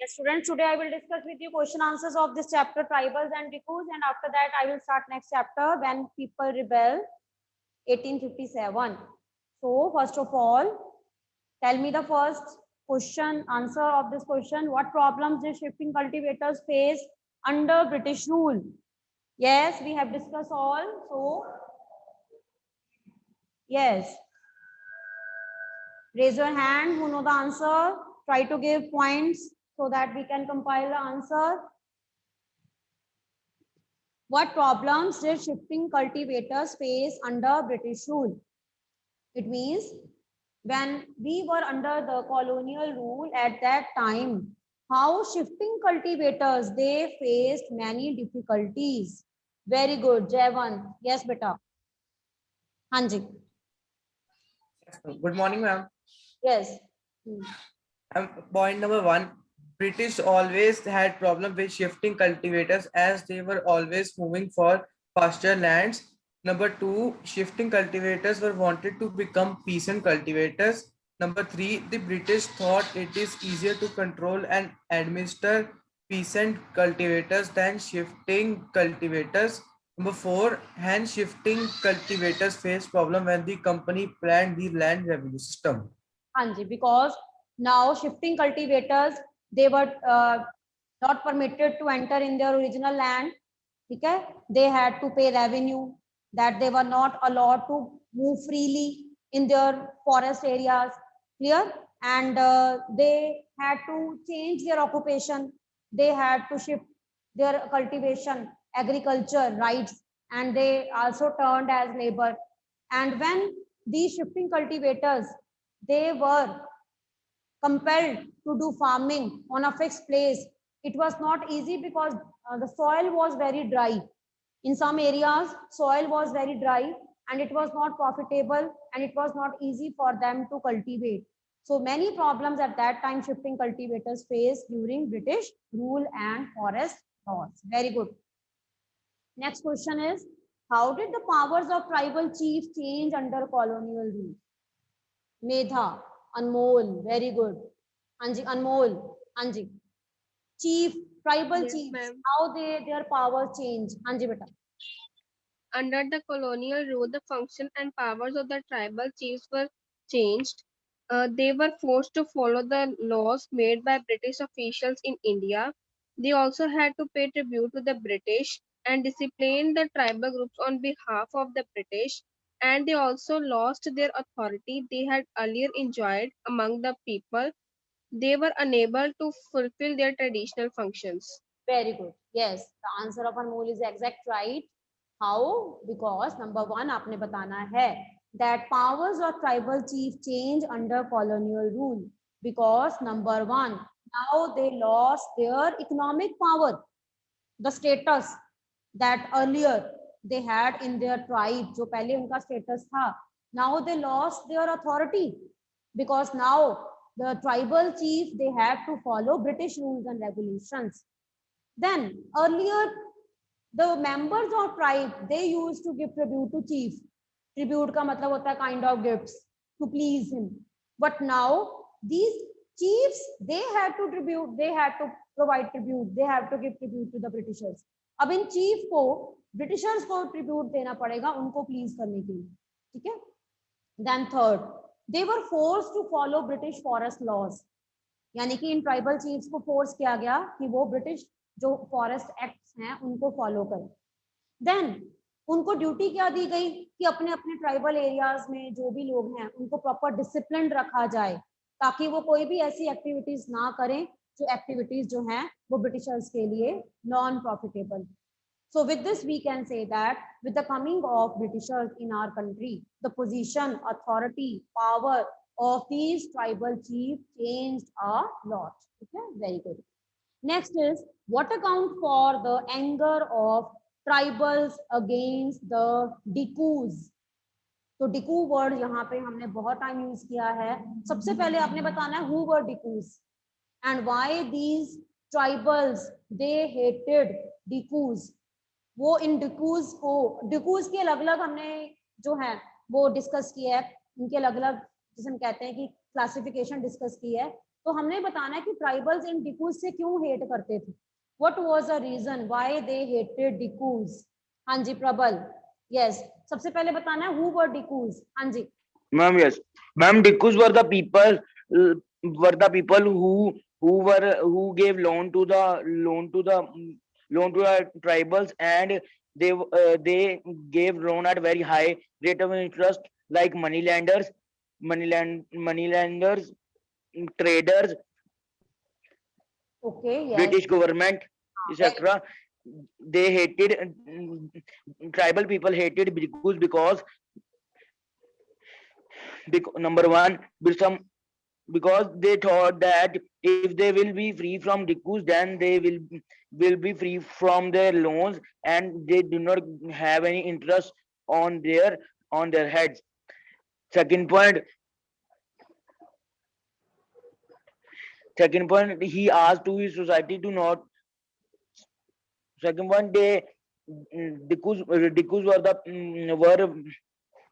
Yes, students, today I will discuss with you question answers of this chapter, tribals and Dikus, and after that I will start next chapter, When People Rebel, 1857. So, first of all, tell me the first question, answer of this question. What problems did shifting cultivators face under British rule? Yes, we have discussed all. So, yes, raise your hand who know the answer. Try to give points so that we can compile the answer. What problems did shifting cultivators face under British rule? It means when we were under the colonial rule at that time, how shifting cultivators, they faced many difficulties. Very good, Jaivan. Yes, beta. Hanji. Good morning, ma'am. Yes. Hmm. Point number one, British always had problem with shifting cultivators as they were always moving for pasture lands. Number two, shifting cultivators were wanted to become peasant cultivators. Number three, the British thought it is easier to control and administer peasant cultivators than shifting cultivators. Number four, hand shifting cultivators faced problem when the company planned the land revenue system. Hanji, because now shifting cultivators, they were not permitted to enter in their original land. Okay? They had to pay revenue, that they were not allowed to move freely in their forest areas. Clear? And they had to change their occupation. They had to shift their cultivation, agriculture rights, and they also turned as labor. And when these shifting cultivators, they were compelled to do farming on a fixed place, it was not easy because the soil was very dry. In some areas, soil was very dry and it was not profitable and it was not easy for them to cultivate. So many problems at that time shifting cultivators faced during British rule and forest laws. Very good. Next question is, how did the powers of tribal chiefs change under colonial rule? Medha, Anmol, very good. Anji, Anmol, Anji. Chief, tribal Yes, chiefs, ma'am. how their powers change? Anji beta. Under the colonial rule, the function and powers of the tribal chiefs were changed. They were forced to follow the laws made by British officials in India. They also had to pay tribute to the British and discipline the tribal groups on behalf of the British. And they also lost their authority they had earlier enjoyed among the people. They were unable to fulfill their traditional functions. Very good. Yes, the answer of Anmol is exact right. How? Because number one, आपने बताना है that powers of tribal chief change under colonial rule. Because number one, now they lost their economic power, the status that earlier they had in their tribe, जो पहले उनका status था. Now they lost their authority because now the tribal chief, they have to follow British rules and regulations. Then earlier, the members of tribe, they used to give tribute to chief. Tribute का मतलब होता है kind of gifts to please him. But now these chiefs, they had to tribute, they had to provide tribute, they have to give tribute to the Britishers. अब इन chief को Britishers को tribute देना पड़ेगा उनको please करने के लिए, ठीक है? Then third, they were forced to follow British forest laws. यानी कि इन ट्राइबल चीफ्स को फोर्स किया गया कि वो ब्रिटिश जो फॉरेस्ट एक्ट्स हैं उनको फॉलो करें. देन उनको ड्यूटी क्या दी गई कि अपने अपने ट्राइबल एरियाज में जो भी लोग हैं उनको प्रॉपर डिसिप्लिन रखा जाए ताकि वो कोई भी ऐसी एक्टिविटीज ना करें जो एक्टिविटीज जो हैं वो ब्रिटिशर्स के लिए non profitable. So with this, we can say that with the coming of Britishers in our country, the position, authority, power of these tribal chiefs changed a lot. Okay, very good. Next is what account for the anger of tribals against the Dikus. तो डिकू word यहाँ पे हमने बहुत time use किया है. सबसे पहले आपने बताना है who were Dikus and why these tribals they hated Dikus. वो इन डिकूज को, डिकूज के अलग अलग हमने जो है वो डिस्कस किया है, उनके अलग अलग जिसे हम कहते हैं कि क्लासिफिकेशन डिस्कस की है. तो हमने बताना है कि ट्राइबल्स इन डिकूज से क्यों हेट करते थे. What was the reason why they hated dikus? हाँ जी प्रबल. यस, सबसे पहले बताना है हु वर डिकूज. हाँ जी Ma'am, yes. Ma'am, Dikkus were the people who gave loan to the tribals, and they gave loan at very high rate of interest, like moneylenders, traders, okay. Yes, British government, etc. They hated tribal people hated Dikkus number one, because they thought that if they will be free from Dikkus, then they will be free from their loans, and they do not have any interest on their heads. Second point, he asked to his society to not. Second point, Dikkus were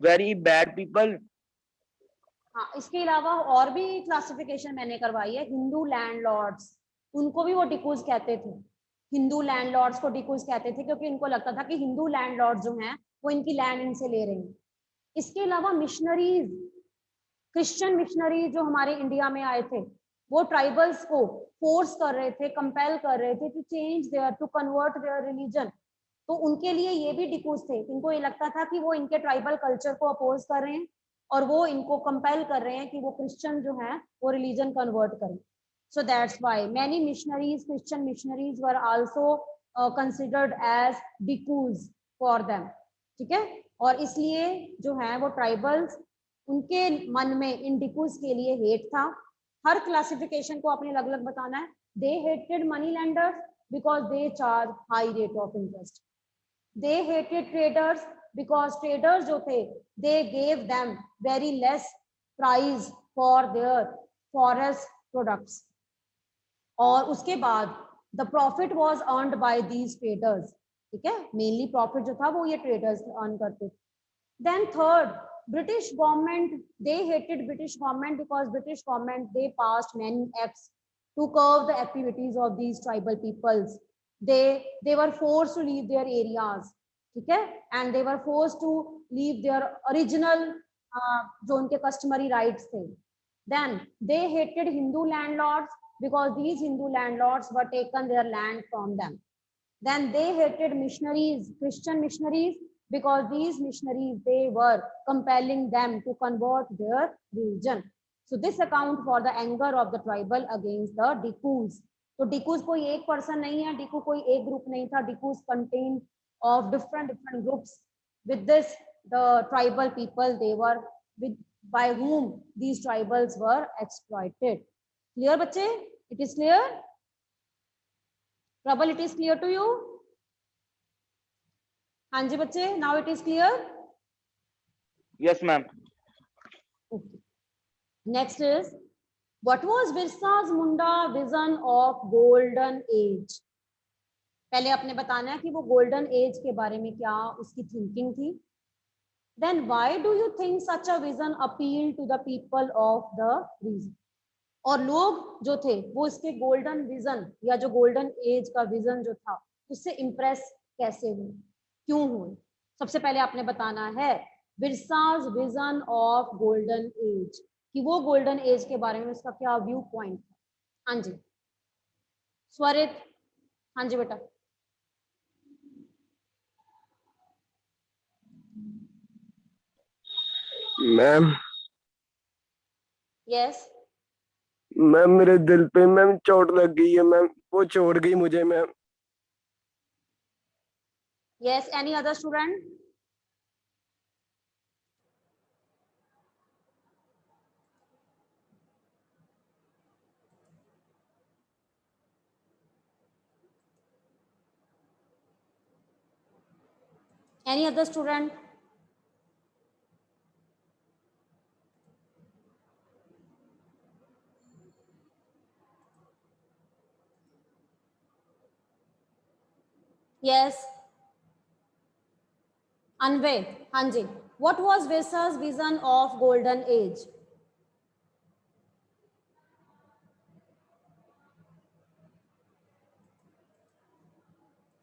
very bad people. हाँ, इसके अलावा और भी classification मैंने करवाई है. Hindu landlords, उनको भी वो डिकूज कहते थे. हिंदू लैंडलॉर्ड्स को डिकूज कहते थे क्योंकि इनको लगता था कि हिंदू लैंडलॉर्ड जो हैं वो इनकी लैंड इनसे ले रहे हैं. इसके अलावा मिशनरीज, क्रिश्चियन मिशनरी जो हमारे इंडिया में आए थे, वो ट्राइबल्स को फोर्स कर रहे थे, कंपेल कर रहे थे to change their, to convert their religion. तो उनके लिए ये भी डिकूज थे. इनको ये लगता था कि वो इनके ट्राइबल कल्चर को अपोज कर रहे हैं और वो इनको कंपेल कर रहे हैं कि वो क्रिश्चियन जो है वो रिलीजन कन्वर्ट करें. So that's why many missionaries, Christian missionaries were also considered as dikus for them. ठीक है, और इसलिए जो है वो ट्राइबल्स, उनके मन में इन डिकूज के लिए हेट था. हर क्लासिफिकेशन को आपने अलग अलग बताना है. They hated money landers because they charge high rate of interest. They hated traders because traders जो थे they gave them very less price for their forest products. और उसके बाद the profit was earned by these traders. ठीक है, mainly profit जो था वो ये traders earn करते थे. Then third, British government, they hated British government because British government they passed many acts to curb the activities of these tribal peoples. They were forced to leave their areas. ठीक है, and they were forced to leave their original जो उनके customary rights थे. Then they hated Hindu landlords because these Hindu landlords were taken their land from them. Then they hated missionaries, Christian missionaries, because these missionaries they were compelling them to convert their religion. So this account for the anger of the tribal against the Dikkus. तो डिकूज कोई एक person नहीं है, डिकू कोई एक group नहीं था. डिकूज contain of different groups. With this the tribal people, they were with by whom these tribals were exploited. Clear बच्चे? It is clear? Prabal, it is clear to you? हाँ जी बच्चे, now it is clear? Yes, ma'am. Okay. Next is, what was Birsa Munda vision of golden age? पहले आपने बताना है कि वो golden age के बारे में क्या उसकी थिंकिंग थी. Then why do you think such a vision appeal to the people of the region? और लोग जो थे वो इसके गोल्डन विजन या जो गोल्डन एज का विजन जो था उससे इंप्रेस कैसे हुए, क्यों हुए? सबसे पहले आपने बताना है Birsa's vision of golden age, कि वो गोल्डन एज के बारे में उसका क्या व्यू पॉइंट था. हाँ जी स्वरित. हाँ जी बेटा. Ma'am yes. मैम मेरे दिल पे मैम चोट लग गई है मैम, वो छोड़ गई मुझे ma'am. Yes, any other student? Any other student? Yes. Anvay, हाँ जी. What was Virsa's vision of golden age?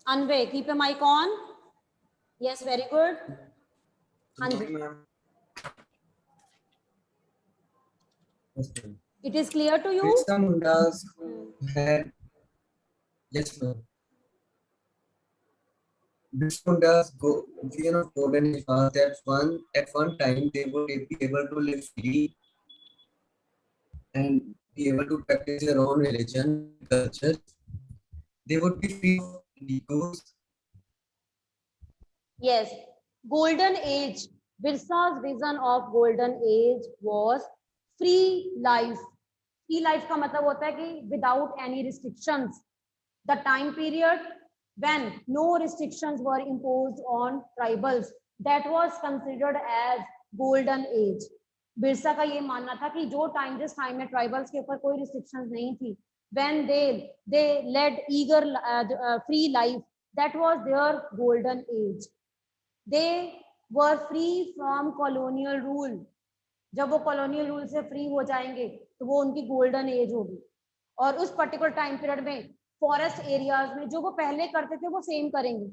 Anvay, keep your mic on. Yes, very good. Anji, it is clear to you? Birsa Mundas had, yes, ma'am. Birsa Mundas vision of golden age was that at one time they would be able to live free and be able to practice their own religion, culture. They would be free of egos. Yes, golden age. Birsa's vision of golden age was free life. Free life का मतलब होता है कि without any restrictions. The time period when no restrictions were imposed on tribals, that was considered as golden age. Birsa का ये मानना था कि जो टाइम जिस टाइम में ट्राइबल्स के ऊपर कोई रिस्ट्रिक्शंस नहीं थी, when they led eager free life, that was their golden age. They were free from colonial rule. जब वो कॉलोनियल रूल से फ्री हो जाएंगे तो वो उनकी गोल्डन एज होगी. और उस पर्टिकुलर टाइम पीरियड में फॉरेस्ट एरियाज में जो वो पहले करते थे वो सेम करेंगे.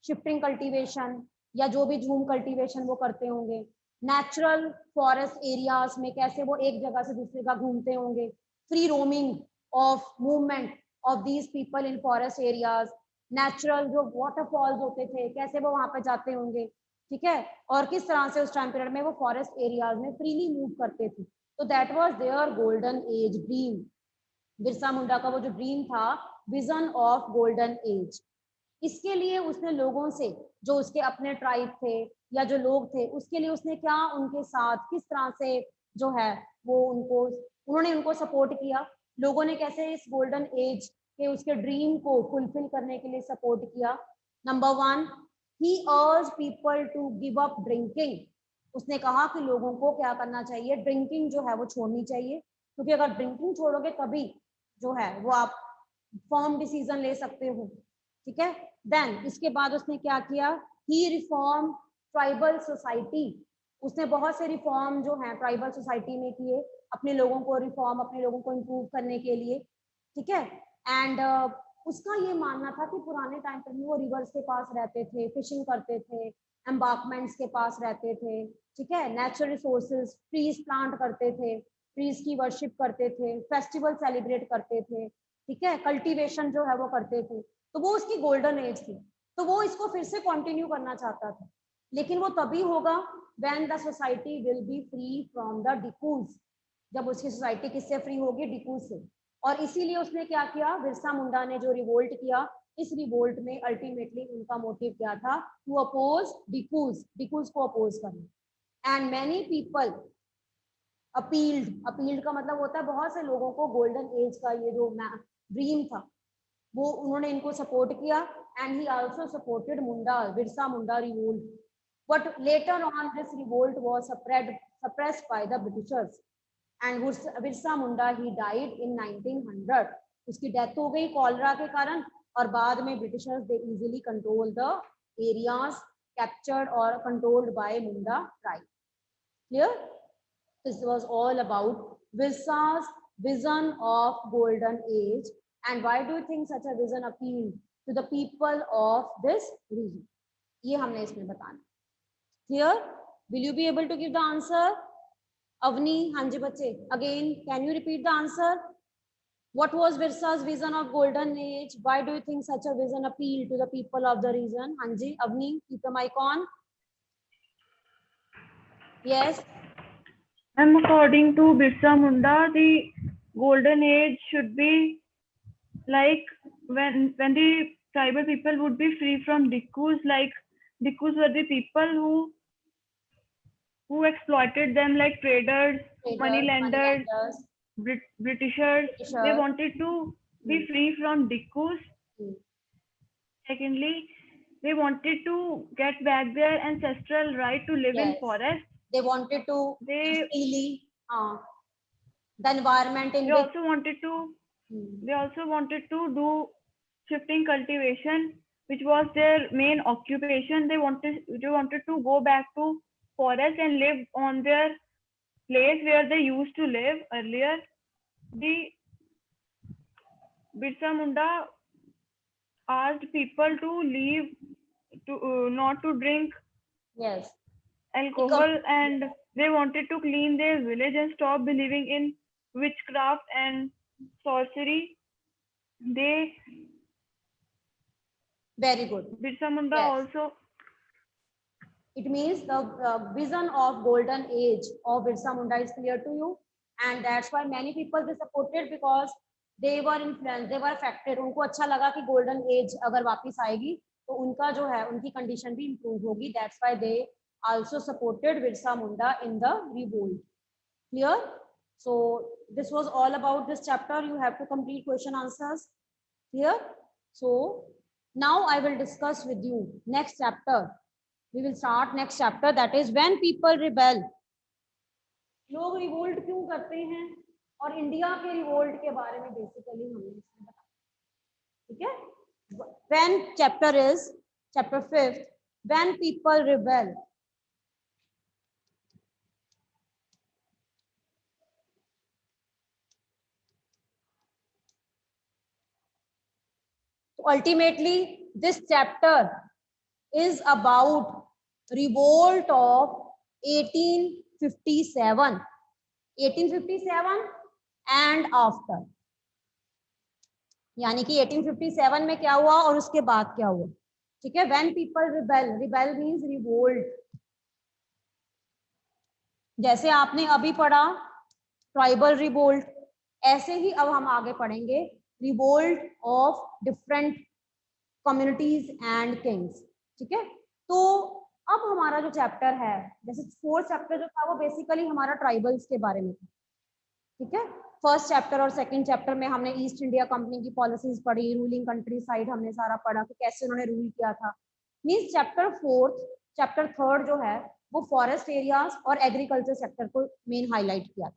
शिफ्टिंग कल्टीवेशन या जो भी झूम कल्टीवेशन वो करते होंगे. नेचुरल फॉरेस्ट एरियाज में कैसे वो एक जगह से दूसरी जगह घूमते होंगे. Free roaming of movement of these people in forest areas. Natural जो वाटरफॉल्स होते थे कैसे वो वहां पे जाते होंगे. ठीक है. और किस तरह से उस टाइम पीरियड में वो फॉरेस्ट एरियाज में फ्रीली मूव करते थे. तो that was their golden age dream. Birsa Munda का वो जो ड्रीम था, विजन ऑफ गोल्डन एज. इसके लिए उसने लोगों से, जो उसके अपने ट्राइब थे या जो लोग थे, उसके लिए उसने क्या उनके साथ किस तरह से जो है वो उन्होंने उनको सपोर्ट किया. लोगों ने कैसे इस गोल्डन एज के उसके ड्रीम को फुलफिल करने के लिए सपोर्ट किया. Number 1, he urged people to give up drinking. उसने कहा कि लोगों को क्या करना चाहिए, ड्रिंकिंग जो है वो छोड़नी चाहिए, क्योंकि अगर ड्रिंकिंग छोड़ोगे तभी जो है वो आप फर्म डिसीजन ले सकते हो. ठीक है. देन इसके बाद उसने क्या किया, he reform ट्राइबल सोसाइटी. उसने बहुत से रिफॉर्म जो है ट्राइबल सोसाइटी में किए, अपने लोगों को रिफॉर्म, अपने लोगों को इम्प्रूव करने के लिए. ठीक है. एंड उसका ये मानना था कि पुराने टाइम पर वो रिवर्स के पास रहते थे, फिशिंग करते थे, एम्बार्कमेंट्स के पास रहते थे. ठीक है. नेचुरल रिसोर्सेज, ट्रीज प्लांट करते थे, ट्रीज की वर्शिप करते थे, फेस्टिवल सेलिब्रेट करते थे. ठीक है. कल्टीवेशन जो है वो करते थे. तो वो उसकी गोल्डन एज थी. तो वो इसको फिर से कंटिन्यू करना चाहता था, लेकिन वो तभी होगा when the society will be free from the dikus. जब उसकी सोसाइटी किससे फ्री होगी, डिकूज से. और इसीलिए उसने क्या किया, बिरसा मुंडा ने जो रिवोल्ट किया, इस रिवोल्ट में अल्टीमेटली उनका मोटिव क्या था, टू अपोज डिकूज, डिकूज को अपोज करना. एंड मैनी पीपल अपील्ड का मतलब होता है बहुत से लोगों को गोल्डन एज का ये जो ड्रीम था वो उन्होंने इनको सपोर्ट किया. And he also supported Munda, Birsa Munda revolt. But later on this revolt was suppressed by the Britishers. And Birsa Munda he died in 1900. उसकी डेथ हो गई कॉलरा के कारण, और बाद में Britishers they easily control the areas captured और controlled by Munda tribe. Clear. This was all about Birsa's vision of golden age. And why do you think such a vision appealed to the people of this region? ये हमने इसमें बताना. Clear? Will you be able to give the answer? Avni, हाँ जी बच्चे, again can you repeat the answer? What was Birsa's vision of golden age? Why do you think such a vision appealed to the people of the region? हाँ जी, Avni, keep the mic on. Yes. And according to Birsa Munda, the golden age should be like when the tribal people would be free from Dikus. Like Dikus were the people who exploited them, like traders, moneylenders, Britishers. They wanted to be free from Dikus. Secondly, they wanted to get back their ancestral right to live in forest. They wanted to freely the environment in they also wanted to do shifting cultivation, which was their main occupation. They wanted to go back to forest and live on their place where they used to live earlier. The Birsa Munda asked people to leave, to not to drink Yes. alcohol, and they wanted to clean their village and stop believing in witchcraft and sorcery. They, Very good. Birsa Munda Yes. also, It means the vision of golden age of Birsa Munda is clear to you, and that's why many people they supported because they were influenced, they were affected. उनको अच्छा लगा कि golden age अगर वापस आएगी तो उनका जो है उनकी condition भी improve होगी. That's why they also supported Birsa Munda in the revolt. Clear? So this was all about this chapter. You have to complete question answers. Clear? So now I will discuss with you next chapter. We will start next chapter, that is when people rebel. लोग revolt क्यों करते हैं और India के revolt के बारे में basically हमने इसमें बताया. ठीक है. When chapter is chapter 5th, when people rebel. So ultimately this chapter is about revolt of 1857 and after. यानी कि 1857 में क्या हुआ और उसके बाद क्या हुआ. ठीक है. When people rebel, rebel means revolt. जैसे आपने अभी पढ़ा ट्राइबल रिवोल्ट, ऐसे ही अब हम आगे पढ़ेंगे revolt of different communities and Kings. ठीक है. तो अब हमारा जो चैप्टर है, जैसे फोर्थ चैप्टर जो था वो बेसिकली हमारा ट्राइबल्स के बारे में था. ठीक है. फर्स्ट चैप्टर और सेकंड चैप्टर में हमने ईस्ट इंडिया कंपनी की पॉलिसीज पढ़ी, रूलिंग कंट्री साइड हमने सारा पढ़ा कि कैसे उन्होंने रूल किया था. मींस चैप्टर थर्ड जो है वो फॉरेस्ट एरियाज और एग्रीकल्चर सेक्टर को मेन हाईलाइट किया.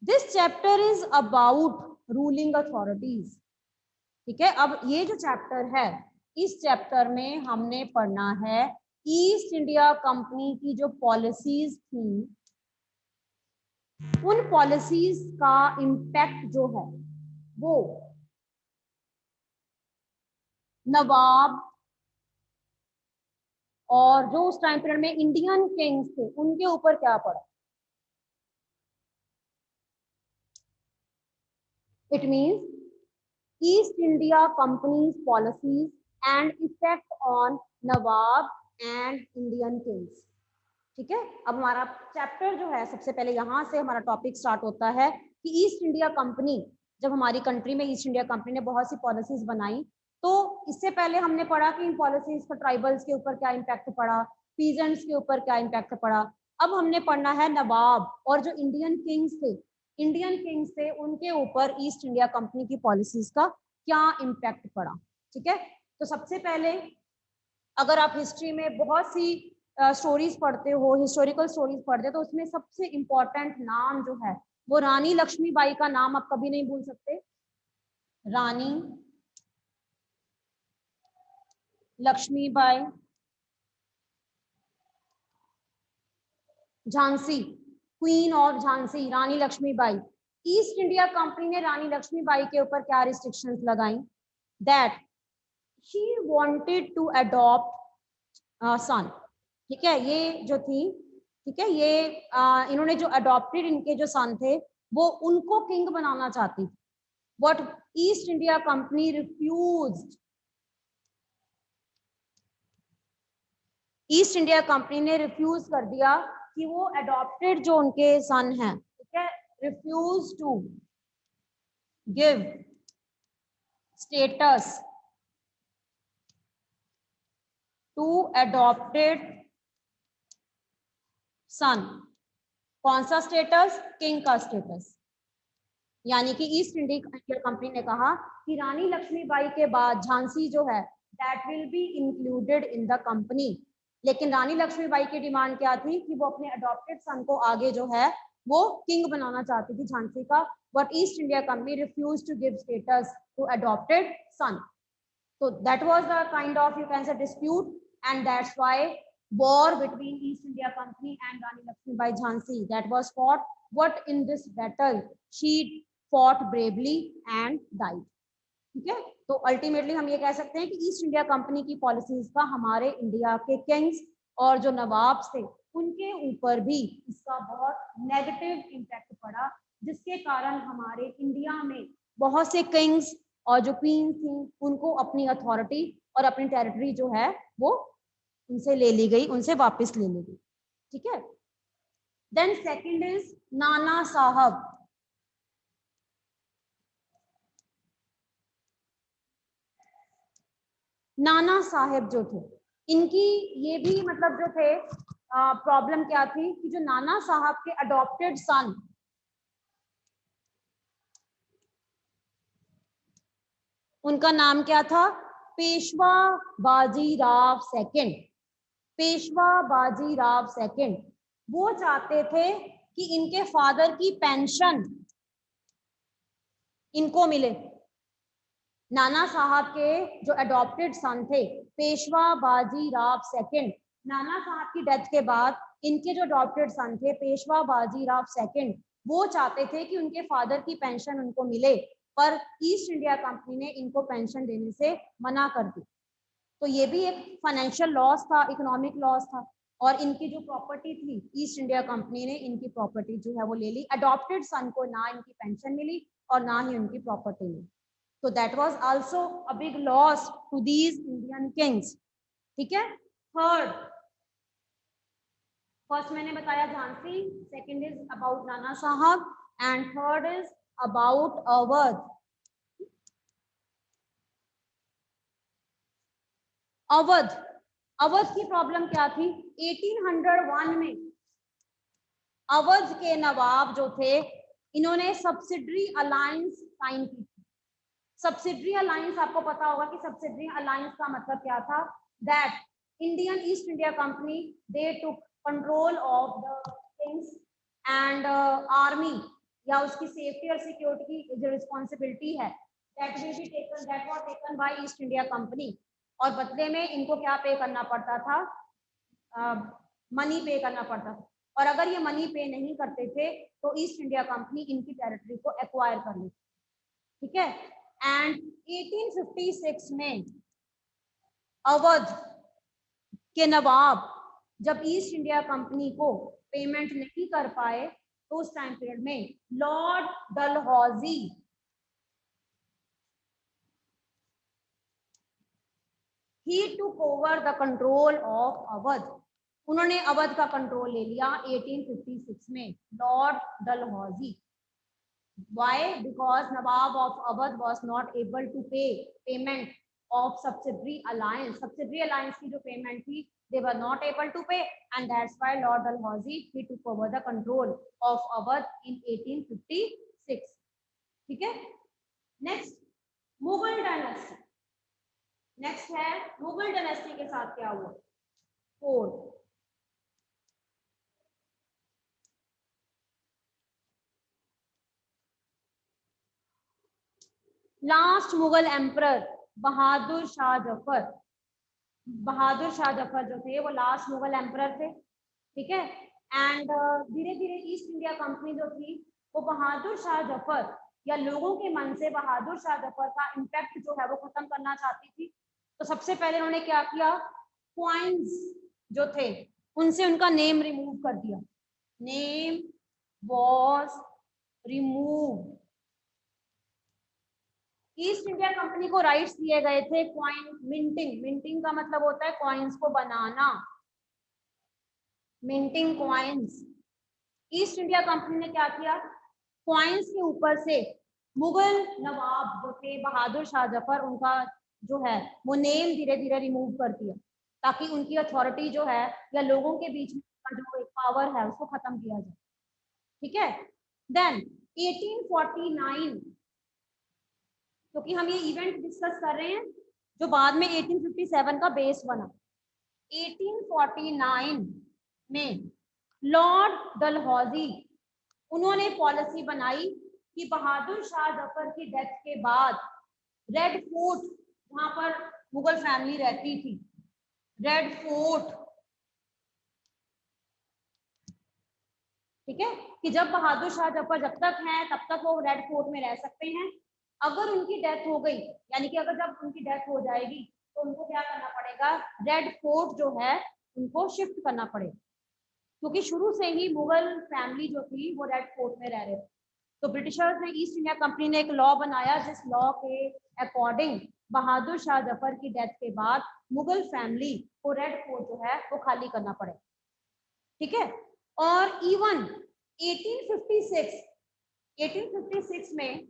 This chapter is about ruling authorities. ठीक है. अब ये जो चैप्टर है, इस चैप्टर में हमने पढ़ना है ईस्ट इंडिया कंपनी की जो पॉलिसीज थी, उन पॉलिसीज का इम्पैक्ट जो है वो नवाब और जो उस टाइम पीरियड में इंडियन किंग्स थे उनके ऊपर क्या पड़ा. It means east India companies policies and effect on Nawab and Indian Kings. ठीक है. अब हमारा चैप्टर जो है सबसे पहले यहाँ से हमारा टॉपिक स्टार्ट होता है कि ईस्ट इंडिया कंपनी, जब हमारी कंट्री में ईस्ट इंडिया कंपनी ने बहुत सी पॉलिसीज बनाई, तो इससे पहले हमने पढ़ा कि इन पॉलिसीज का ट्राइबल्स के ऊपर क्या इम्पैक्ट पड़ा, पीजेंट्स के ऊपर क्या इम्पैक्ट पड़ा. अब हमने पढ़ना है नवाब और जो इंडियन किंग्स थे उनके ऊपर ईस्ट इंडिया कंपनी की पॉलिसीज का क्या इम्पैक्ट पड़ा. ठीक है. तो सबसे पहले अगर आप हिस्ट्री में बहुत सी स्टोरीज पढ़ते हो, हिस्टोरिकल स्टोरीज पढ़ते हो, तो उसमें सबसे इम्पोर्टेंट नाम जो है वो रानी लक्ष्मीबाई का नाम आप कभी नहीं भूल सकते. Rani Lakshmibai Jhansi, queen of Jhansi, Rani Lakshmibai. East India Company ने रानी लक्ष्मीबाई के ऊपर क्या रिस्ट्रिक्शंस लगाई, that she wanted to adopt son. ठीक है. ये जो थी, ठीक है, ये इन्होंने जो अडॉप्टेड इनके जो सन थे वो उनको किंग बनाना चाहती थी. But East India company refused. East India Company ने रिफ्यूज कर दिया कि वो अडॉप्टेड जो उनके सन हैं, ठीक है, refuse to give status to adopted son. कौन सा स्टेटस? किंग का स्टेटस. यानी कि ईस्ट इंडिया कंपनी ने कहा कि रानी लक्ष्मीबाई के बाद झांसी जो है that will be included in the company. लेकिन रानी लक्ष्मीबाई की डिमांड क्या थी कि वो अपने अडॉप्टेड सन को आगे जो है वो किंग बनाना चाहती थी झांसी का. But East India Company refuse to give status to adopted son. So that was the kind of, you can say, dispute, and that's why war between East India Company and Rani Lakshmibai Jhansi that was fought. But in this battle, she fought bravely and died. ठीक है, तो ultimately हम ये कह सकते हैं कि east India company की पॉलिसीज का हमारे इंडिया के किंग्स और जो नवाब थे उनके ऊपर भी इसका बहुत नेगेटिव इम्पैक्ट पड़ा, जिसके कारण हमारे इंडिया में बहुत से किंग्स और जो क्वीन थी उनको अपनी अथॉरिटी और अपनी टेरिटरी जो है वो उनसे ले ली गई, उनसे वापस ले ली गई। ठीक है, देन सेकंड इज नाना साहब। नाना साहेब जो थे, इनकी ये भी मतलब जो थे प्रॉब्लम क्या थी कि जो नाना साहब के अडॉप्टेड सन, उनका नाम क्या था, पेशवा बाजीराव सेकंड। पेशवा बाजीराव सेकंड वो चाहते थे कि इनके फादर की पेंशन इनको मिले। नाना साहब के जो अडॉप्टेड सन थे पेशवा बाजीराव सेकंड, नाना साहब की डेथ के बाद इनके जो अडॉप्टेड सन थे पेशवा बाजीराव सेकंड, वो चाहते थे कि उनके फादर की पेंशन उनको मिले, पर ईस्ट इंडिया कंपनी ने इनको पेंशन देने से मना कर दी। तो ये भी एक फाइनेंशियल लॉस था, इकोनॉमिक लॉस था, और इनकी जो प्रॉपर्टी थी ईस्ट इंडिया कंपनी ने इनकी प्रॉपर्टी जो है वो ले ली। अडॉप्टेड सन को ना इनकी पेंशन मिली और ना ही उनकी प्रॉपर्टी मिली। So that was also a big loss to these Indian kings. ठीक है, थर्ड, फर्स्ट मैंने बताया झांसी, सेकंड इज अबाउट नाना साहब and third is about Awadh. Awadh, Awadh की प्रॉब्लम क्या थी, 1801 में अवध के नवाब जो थे इन्होंने सब्सिडरी अलायंस साइन की। सब्सिडरी अलायंस, आपको पता होगा कि सब्सिडरी अलायंस का मतलब क्या था, that Indian east India company they took control of the things and army या उसकी सेफ्टी और सिक्योरिटी की जो रिस्पॉन्सिबिलिटी है that will be taken, that was taken by East India company. और बदले में इनको क्या पे करना पड़ता था, मनी पे करना पड़ता था, और अगर ये मनी पे नहीं करते थे तो ईस्ट इंडिया कंपनी इनकी टेरिटरी को एक्वायर कर लेती। ठीक है, एंड 1856 में अवध के नवाब जब ईस्ट इंडिया कंपनी को पेमेंट नहीं कर पाए तो उस टाइम पीरियड में Lord Dalhousie he took over the control of Awadh. उन्होंने अवध का कंट्रोल ले लिया 1856 में, Lord Dalhousie. Why? Because Nawab of Awadh was not able to pay payment of subsidiary alliance. Subsidiary alliance की जो payment थी, they were not able to pay, and that's why Lord Dalhousie he took over the control of Awadh in 1856. ठीक है? Next, Mughal dynasty. Next है Mughal dynasty के साथ क्या हुआ, fourth, last Mughal emperor Bahadur Shah Zafar. Bahadur Shah Zafar जो थे वो लास्ट मुगल एम्परर थे। ठीक है, एंड धीरे धीरे ईस्ट इंडिया कंपनी जो थी वो बहादुर शाह जफर या लोगों के मन से बहादुर शाह जफर का इम्पैक्ट जो है वो खत्म करना चाहती थी। तो सबसे पहले उन्होंने क्या किया, कॉइन्स जो थे उनसे उनका नेम रिमूव कर दिया। Name was remove. East India company को राइट्स दिए गए थे कॉइन मिंटिंग। मिंटिंग का मतलब होता है कॉइन्स को बनाना, minting coins. East India Company ने क्या किया, कॉइन्स के ऊपर से मुगल नवाब जो थे बहादुर शाह जफर, उनका जो है वो नेम धीरे धीरे रिमूव कर दिया, ताकि उनकी अथॉरिटी जो है या लोगों के बीच में जो एक पावर है उसको खत्म किया जाए। ठीक है, देन 1849, क्योंकि हम ये इवेंट डिस्कस कर रहे हैं जो बाद में 1857 का बेस बना। 1849 में लॉर्ड डलहौजी उन्होंने पॉलिसी बनाई कि बहादुर शाह जफर की डेथ के बाद रेड फोर्ट, जहां पर मुगल फैमिली रहती थी, रेड फोर्ट, ठीक है, कि जब बहादुर शाह जफर जब तक हैं तब तक वो रेड फोर्ट में रह सकते हैं। अगर उनकी डेथ हो गई, यानी कि अगर जब उनकी डेथ हो जाएगी तो उनको क्या करना पड़ेगा, रेड फोर्ट जो है उनको शिफ्ट करना पड़ेगा, क्योंकि शुरू से ही मुगल फैमिली जो थी वो रेड फोर्ट में रह रहे थे। तो ब्रिटिशर्स ने, ईस्ट इंडिया कंपनी ने एक लॉ बनाया, जिस लॉ के अकॉर्डिंग बहादुर शाह जफर की डेथ के बाद मुगल फैमिली को रेड फोर्ट जो है वो खाली करना पड़ेगा, ठीक है। और इवन 1856 में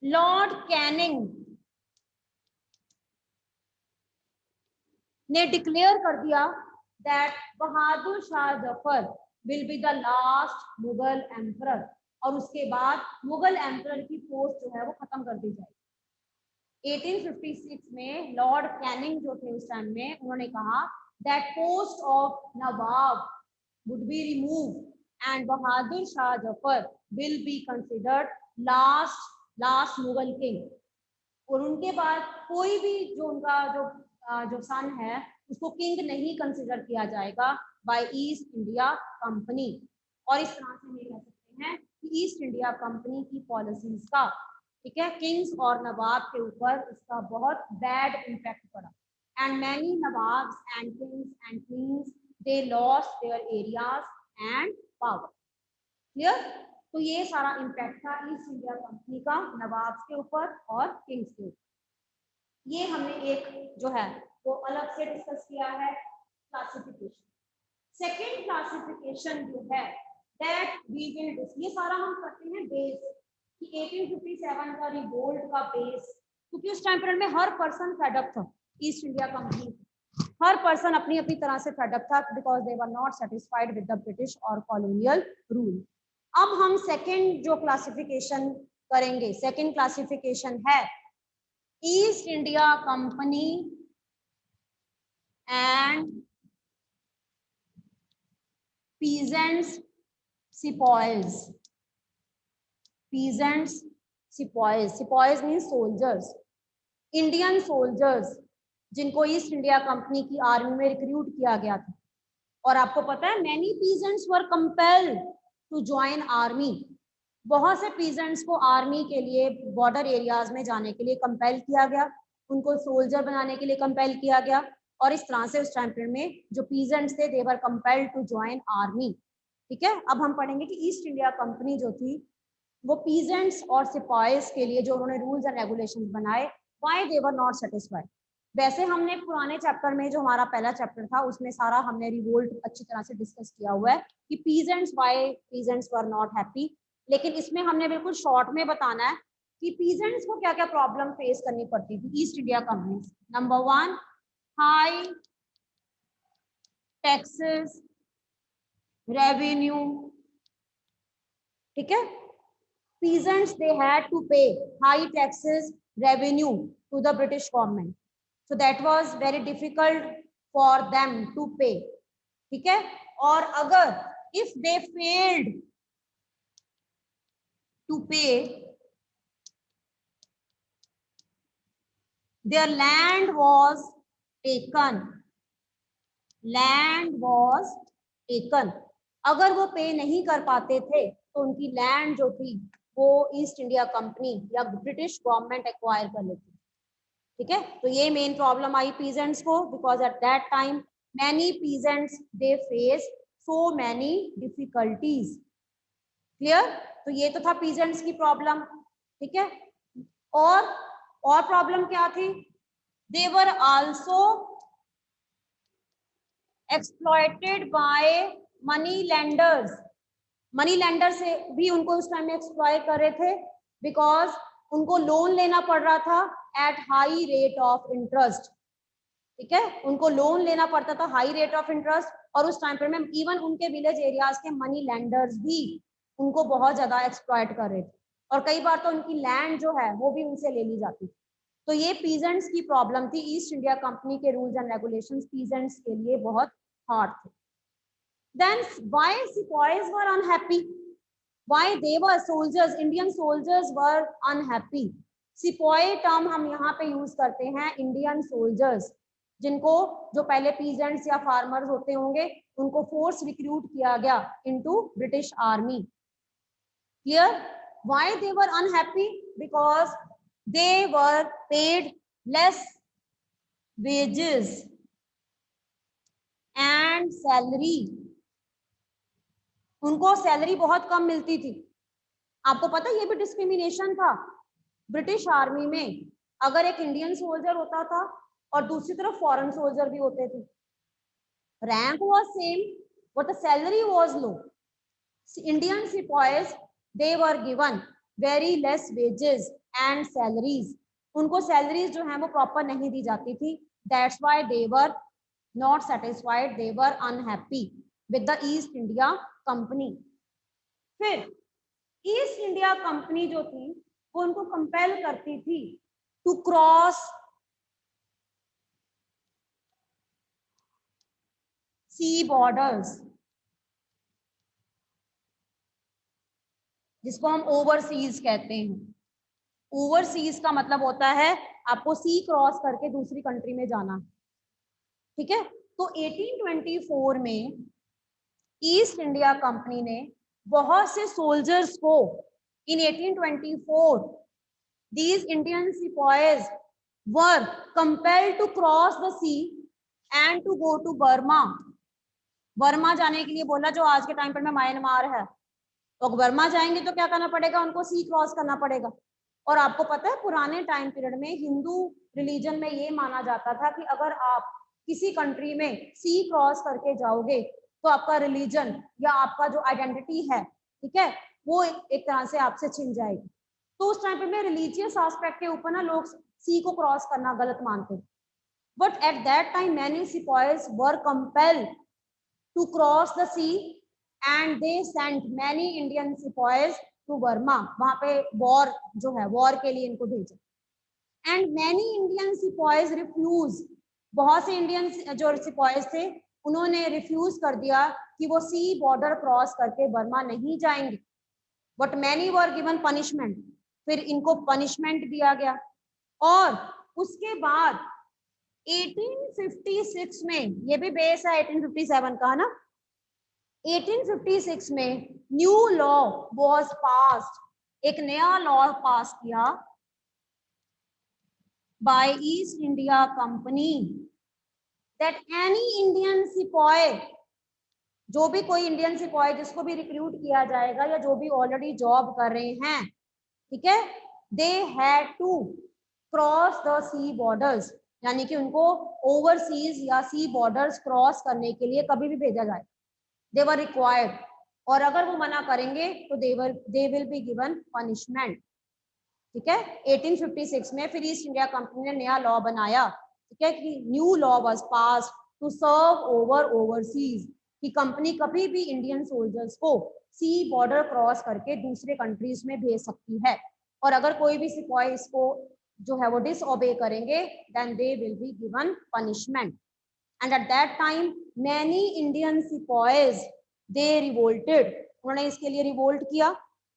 लॉर्ड कैनिंग ने डिक्लेयर कर दिया that Bahadur Shah Zafar will be the last Mughal emperor, और उसके बाद मुगल एम्परर की पोस्ट जो है वो खत्म कर दी जाएगी। 1856 में लॉर्ड कैनिंग जो थे उस टाइम में, उन्होंने कहा that post of Nawab would be remove and Bahadur Shah Zafar will be considered last Mughal king, और उनके बाद कोई भी जो उनका जो सन है उसको किंग नहीं कंसिडर किया जाएगा बाय ईस्ट इंडिया कंपनी। और इस तरह से हम ये कह सकते हैं कि ईस्ट इंडिया कंपनी की पॉलिसीज का, ठीक है, किंग्स और नवाब के ऊपर इसका बहुत बैड इम्पैक्ट पड़ा, and many nawabs and Kings and queen's they lost their areas and power. Clear? तो ये सारा इम्पैक्ट था ईस्ट इंडिया कंपनी का नवाब्स के ऊपर और किंग्स के ऊपर। ये हमने एक जो है वो अलग से डिस्कस किया है क्लासिफिकेशन। सेकेंड क्लासिफिकेशन जो है दैट वी विल डिस्कस, ये सारा हम करते हैं बेस कि 1857 का रिवोल्ट का बेस, क्योंकि उस टाइम पीरियड में हर पर्सन फेड अप था ईस्ट इंडिया कंपनी, हर पर्सन अपनी अपनी तरह से फेड अप था because they were not satisfied with the British और कॉलोनियल रूल। अब हम सेकेंड जो क्लासिफिकेशन करेंगे, सेकेंड क्लासिफिकेशन है east India company and peasants sepoys। peasants sepoys means soldiers, Indian soldiers जिनको ईस्ट इंडिया कंपनी की army में रिक्रूट किया गया था। और आपको पता है many peasants were compelled to join army, बहुत से पीजेंट्स को आर्मी के लिए बॉर्डर एरियाज में जाने के लिए कंपेल किया गया, उनको सोल्जर बनाने के लिए कंपेल किया गया, और इस तरह से उस टाइम पीरियड में जो पीजेंट्स थे दे वर कंपेल्ड टू ज्वाइन आर्मी, ठीक है। अब हम पढ़ेंगे कि ईस्ट इंडिया कंपनी जो थी वो पीजेंट्स और सिपाहीज के लिए जो उन्होंने रूल्स एंड रेगुलेशंस बनाए, why they were not satisfied. वैसे हमने पुराने चैप्टर में जो हमारा पहला चैप्टर था उसमें सारा हमने रिवोल्ट अच्छी तरह से डिस्कस किया हुआ है कि peasants why peasants were not happy, लेकिन इसमें हमने बिल्कुल शॉर्ट में बताना है कि पीजेंट्स को क्या क्या प्रॉब्लम फेस करनी पड़ती थी east India company. Number 1, high taxes revenue, ठीक है। peasants they had to pay high taxes revenue to the British government, so that was very difficult for them to pay, ठीक है। और अगर if they failed to pay, their land was taken, land was taken। अगर वो पे नहीं कर पाते थे तो उनकी लैंड जो थी वो ईस्ट इंडिया कंपनी या ब्रिटिश गवर्नमेंट एक्वायर कर लेती, ठीक है। तो ये मेन प्रॉब्लम आई पीजेंट्स को, because at that time many peasants they face so many difficulties. Clear? तो ये तो था पीजेंट्स की प्रॉब्लम, ठीक है। और प्रॉब्लम क्या थी? They were also exploited by money lenders, money lender से भी उनको उस टाइम में एक्सप्लॉयट कर रहे थे बिकॉज उनको लोन लेना पड़ रहा था at high rate of interest, ठीक है। उनको लोन लेना पड़ता था हाई रेट ऑफ इंटरेस्ट, और उस टाइम पर में इवन उनके विलेज एरियाज के मनी लेंडर्स भी उनको बहुत ज्यादा एक्सप्लॉयट कर रहे थे, और कई बार तो उनकी लैंड जो है वो भी उनसे ले ली जाती थी। तो ये पीजेंट्स की प्रॉब्लम थी। ईस्ट इंडिया कंपनी के रूल्स एंड रेगुलेशंस पीजेंट्स के लिए बहुत हार्ड थे। Then why sepoys were unhappy? Why they were soldiers, Indian soldiers were unhappy? Sepoy term हम यहाँ पे यूज करते हैं Indian soldiers, जिनको जो पहले peasants या farmers होते होंगे उनको फोर्स रिक्रूट किया गया into British army, Clear? Why they were unhappy? Because they were paid less wages and salary. उनको सैलरी बहुत कम मिलती थी. आपको पता है ये भी डिस्क्रिमिनेशन था. ब्रिटिश आर्मी में अगर एक इंडियन सोल्जर होता था और दूसरी तरफ फॉरेन सोल्जर भी होते थे, rank was same but the salary was low. Indian sipahis they were given very less wages and salaries. उनको सैलरीज जो है वो प्रॉपर नहीं दी जाती थी. That's why they were not satisfied, they were unhappy with the East India Company. फिर East India Company जो थी वो उनको कंपेल करती थी टू क्रॉस सी बॉर्डर्स, जिसको हम ओवरसीज कहते हैं. ओवरसीज का मतलब होता है आपको सी क्रॉस करके दूसरी कंट्री में जाना. ठीक है. तो 1824 में ईस्ट इंडिया कंपनी ने बहुत से सोल्जर्स को in 1824 these Indian sepoys were compelled to cross the sea and to go to Burma. Burma जाने के लिए बोला, जो आज के टाइम पर में म्यांमार है. तो बर्मा जाएंगे तो क्या करना पड़ेगा, उनको सी क्रॉस करना पड़ेगा. और आपको पता है पुराने टाइम पीरियड में हिंदू रिलीजन में ये माना जाता था कि अगर आप किसी कंट्री में सी क्रॉस करके जाओगे तो आपका रिलीजन या आपका जो आइडेंटिटी है, ठीक है, वो एक तरह से आपसे छिन जाएगी. तो उस टाइम पे में रिलीजियस एस्पेक्ट के ऊपर ना लोग सी को क्रॉस करना गलत मानते. But at that time many sipahis were compelled to cross the sea and they sent many Indian sipahis to Burma. वहां पे वॉर जो है, वॉर के लिए इनको भेजा. And many Indian sipahis refuse. बहुत से इंडियन जो सिपाहीज थे उन्होंने रिफ्यूज कर दिया कि वो सी बॉर्डर क्रॉस करके बर्मा नहीं जाएंगे. But many were given punishment. फिर इनको पनिशमेंट दिया गया. और उसके बाद 1856 में, ये भी बेस है 1857 का ना, 1856 में न्यू लॉ वाज पास्ड. एक नया लॉ पास किया by East India Company that any Indian सिपाही, जो भी कोई इंडियन सिपाही जिसको भी रिक्रूट किया जाएगा या जो भी ऑलरेडी जॉब कर रहे हैं, ठीक है, they had to cross the sea borders. यानी कि उनको ओवरसीज या सी बॉर्डर्स क्रॉस करने के लिए कभी भी भेजा जाए, दे वर रिक्वायर्ड. और अगर वो मना करेंगे तो दे विल बी गिवन पनिशमेंट. ठीक है. 1856 में फिर ईस्ट इंडिया कंपनी ने नया लॉ बनाया, ठीक है, कि new law was passed to serve overseas, कि कंपनी कभी भी इंडियन सोल्जर्स को सी बॉर्डर क्रॉस करके दूसरे कंट्रीज में भेज सकती है. और अगर कोई भी सिपाही इसको जो है वो डिसओबे करेंगे then they will be given punishment. And at that time many Indian sipahis they revolted. उन्होंने इसके लिए रिवोल्ट किया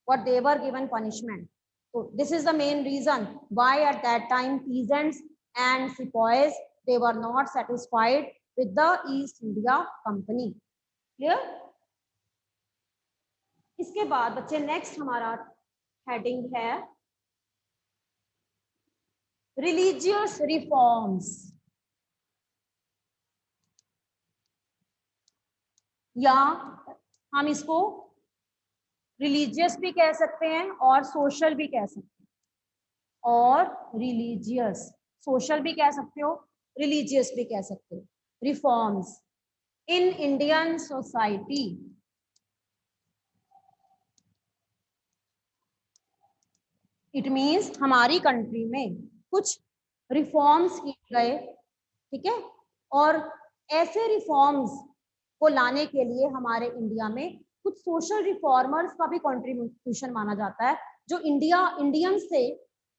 but they were given punishment. So this is the main reason why at that time peasants and sepoys they were not satisfied with the East India Company. Clear? इसके बाद बच्चे next हमारा heading है religious reforms, या हम इसको religious भी कह सकते हैं और सोशल भी कह सकते हैं. और रिलीजियस, सोशल भी कह सकते हो, रिलीजियस भी कह सकते हो. Reforms in Indian society. It means हमारी कंट्री में कुछ रिफॉर्म्स किए गए, ठीक है, और ऐसे रिफॉर्म्स को लाने के लिए हमारे इंडिया में कुछ सोशल रिफॉर्मर्स का भी कंट्रीब्यूशन माना जाता है, जो इंडियंस थे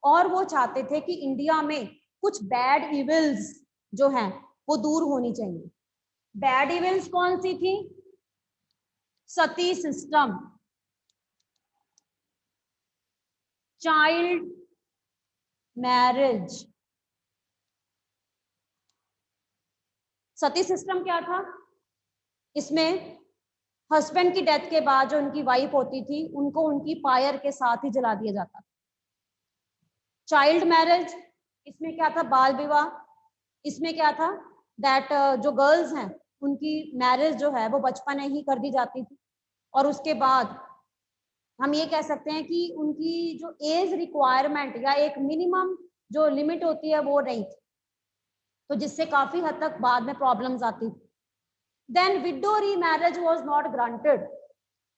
और वो चाहते थे कि इंडिया में कुछ बैड इविल्स जो हैं वो दूर होनी चाहिए. बैड इविल्स कौन सी थी? सती सिस्टम, चाइल्ड मैरिज. सती सिस्टम क्या था? इसमें हस्बैंड की डेथ के बाद जो उनकी वाइफ होती थी उनको उनकी फायर के साथ ही जला दिया जाता था। चाइल्ड मैरिज, इसमें क्या था, बाल विवाह, इसमें क्या था दैट जो गर्ल्स हैं उनकी मैरिज जो है वो बचपन में ही कर दी जाती थी, और उसके बाद हम ये कह सकते हैं कि उनकी जो एज रिक्वायरमेंट या एक मिनिमम जो लिमिट होती है वो नहीं थी, तो जिससे काफी हद तक बाद में प्रॉब्लम्स आती थी। Then widow remarriage was not granted.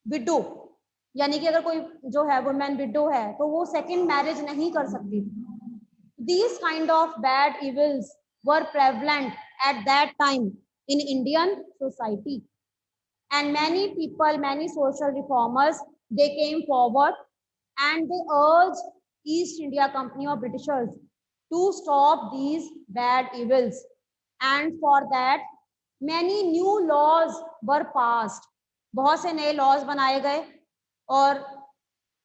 Widow यानी कि अगर कोई जो है वुमेन विडो है तो वो सेकंड मैरिज नहीं कर सकती। These kind of bad evils were prevalent at that time in Indian society, and many people, many social reformers, they came forward and they urged East India Company or Britishers to stop these bad evils, and for that many new laws were passed. बहुत से नए laws बनाए गए और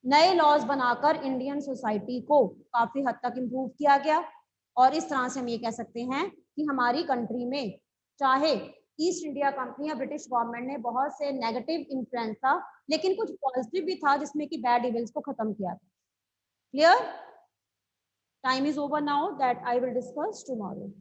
नए laws बनाकर Indian society को काफी हद तक इम्प्रूव किया गया, और इस तरह से हम ये कह सकते हैं कि हमारी कंट्री में चाहे ईस्ट इंडिया कंपनी या ब्रिटिश गवर्नमेंट ने बहुत से नेगेटिव इन्फ्लुएंस था, लेकिन कुछ पॉजिटिव भी था जिसमें कि बैड इवेंट्स को खत्म किया था। Clear? Time is over now, that I will discuss tomorrow.